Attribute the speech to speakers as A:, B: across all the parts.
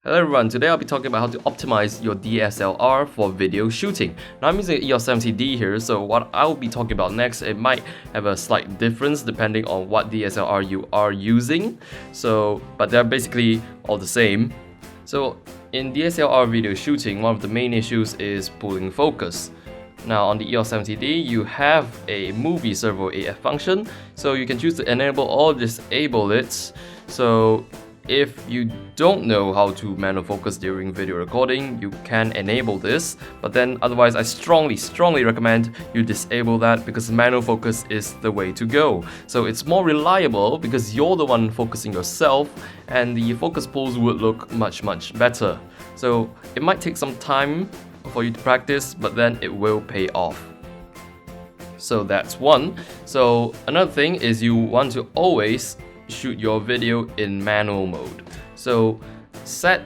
A: Hello everyone, today I'll be talking about how to optimize your DSLR for video shooting. Now I'm using an EOS 70D here, so what I'll be talking about next, it might have a slight difference depending on what DSLR you are using. But they're basically all the same. So in DSLR video shooting, one of the main issues is pulling focus. Now on the EOS 70D, you have a movie servo AF function, so you can choose to enable or disable it. So if you don't know how to manual focus during video recording, you can enable this, but then otherwise I strongly recommend you disable that because manual focus is the way to go. So it's more reliable because you're the one focusing yourself and the focus pulls would look much better. So it might take some time for you to practice, but then it will pay off. So that's one. So another thing is you want to always shoot your video in manual mode. So set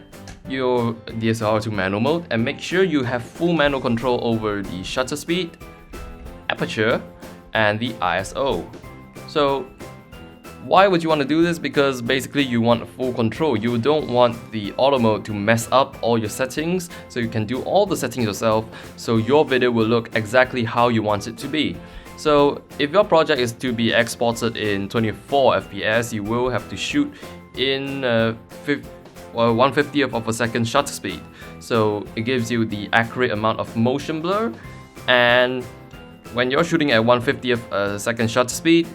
A: your DSLR to manual mode and make sure you have full manual control over the shutter speed, aperture, and the ISO. So why would you want to do this? Because basically you want full control. You don't want the auto mode to mess up all your settings, so you can do all the settings yourself so your video will look exactly how you want it to be. So if your project is to be exported in 24 FPS, you will have to shoot in 1/50th of a second shutter speed. So it gives you the accurate amount of motion blur, and when you're shooting at 1/50th a second shutter speed,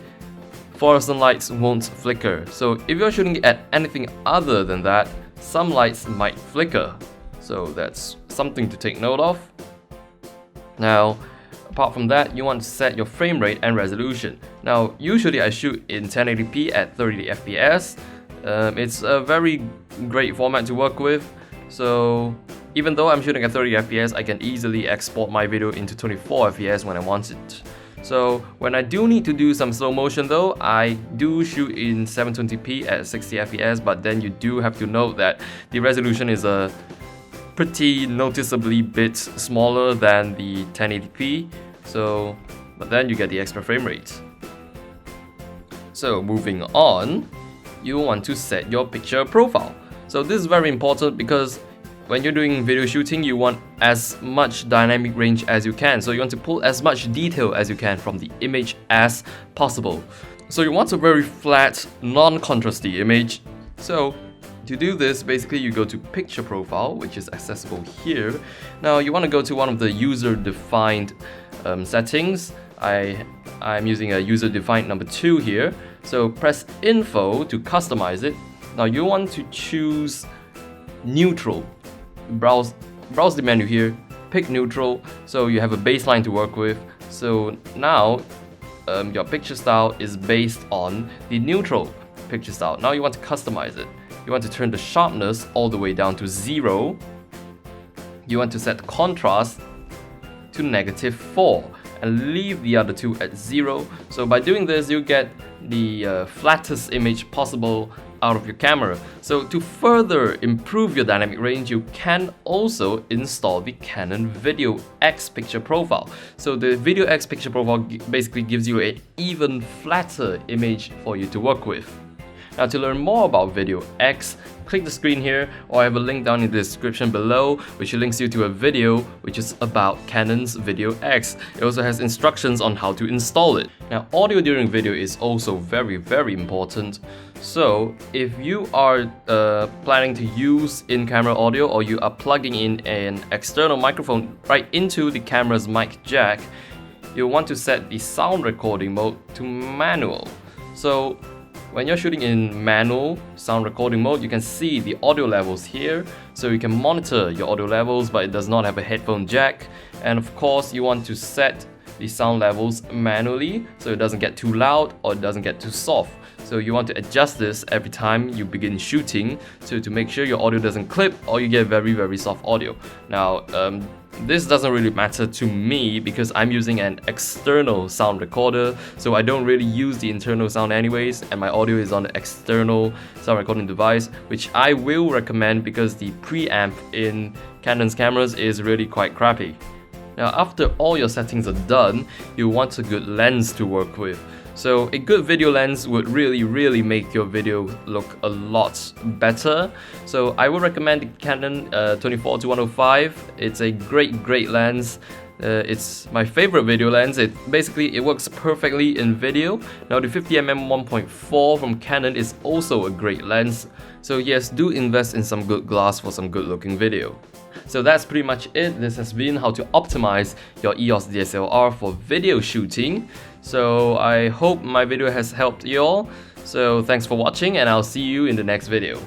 A: fluorescent lights won't flicker. So if you're shooting at anything other than that, some lights might flicker. So that's something to take note of. Now, apart from that, you want to set your frame rate and resolution. Now, usually I shoot in 1080p at 30 FPS. It's a very great format to work with. So even though I'm shooting at 30 FPS, I can easily export my video into 24 FPS when I want it. So when I do need to do some slow motion though, I do shoot in 720p at 60 FPS, but then you do have to note that the resolution is a pretty noticeably bit smaller than the 1080p, but then you get the extra frame rate. So moving on, you want to set your picture profile. So this is very important because when you're doing video shooting, you want as much dynamic range as you can. So you want to pull as much detail as you can from the image as possible. So you want a very flat, non-contrasty image. So to do this, basically you go to picture profile, which is accessible here. Now you want to go to one of the user-defined settings. I'm using a user-defined number 2 here. So press info to customize it. Now you want to choose neutral. Browse the menu here, pick neutral, so you have a baseline to work with. So now your picture style is based on the neutral picture style. Now you want to customize it. You want to turn the sharpness all the way down to 0. You want to set contrast to -4 and leave the other two at 0. So by doing this, you get the flattest image possible out of your camera. So to further improve your dynamic range, you can also install the Canon Video X picture profile. So the Video X picture profile basically gives you an even flatter image for you to work with. Now to learn more about Video X, click the screen here, or I have a link down in the description below which links you to a video which is about Canon's Video X. It also has instructions on how to install it. Now audio during video is also very important. So if you are planning to use in-camera audio, or you are plugging in an external microphone right into the camera's mic jack, you'll want to set the sound recording mode to manual. So when you're shooting in manual sound recording mode, you can see the audio levels here, so you can monitor your audio levels, but it does not have a headphone jack. And of course, you want to set the sound levels manually so it doesn't get too loud or it doesn't get too soft. So you want to adjust this every time you begin shooting, so to make sure your audio doesn't clip or you get very soft audio. Now, this doesn't really matter to me because I'm using an external sound recorder, so I don't really use the internal sound anyways, and my audio is on the external sound recording device, which I will recommend because the preamp in Canon's cameras is really quite crappy. Now after all your settings are done, you want a good lens to work with. So a good video lens would really make your video look a lot better. So I would recommend the Canon 24-105. It's a great lens. It's my favorite video lens. It works perfectly in video. Now the 50mm 1.4 from Canon is also a great lens. So yes, do invest in some good glass for some good looking video. So that's pretty much it. This has been how to optimize your EOS DSLR for video shooting. So I hope my video has helped you all. So thanks for watching, and I'll see you in the next video.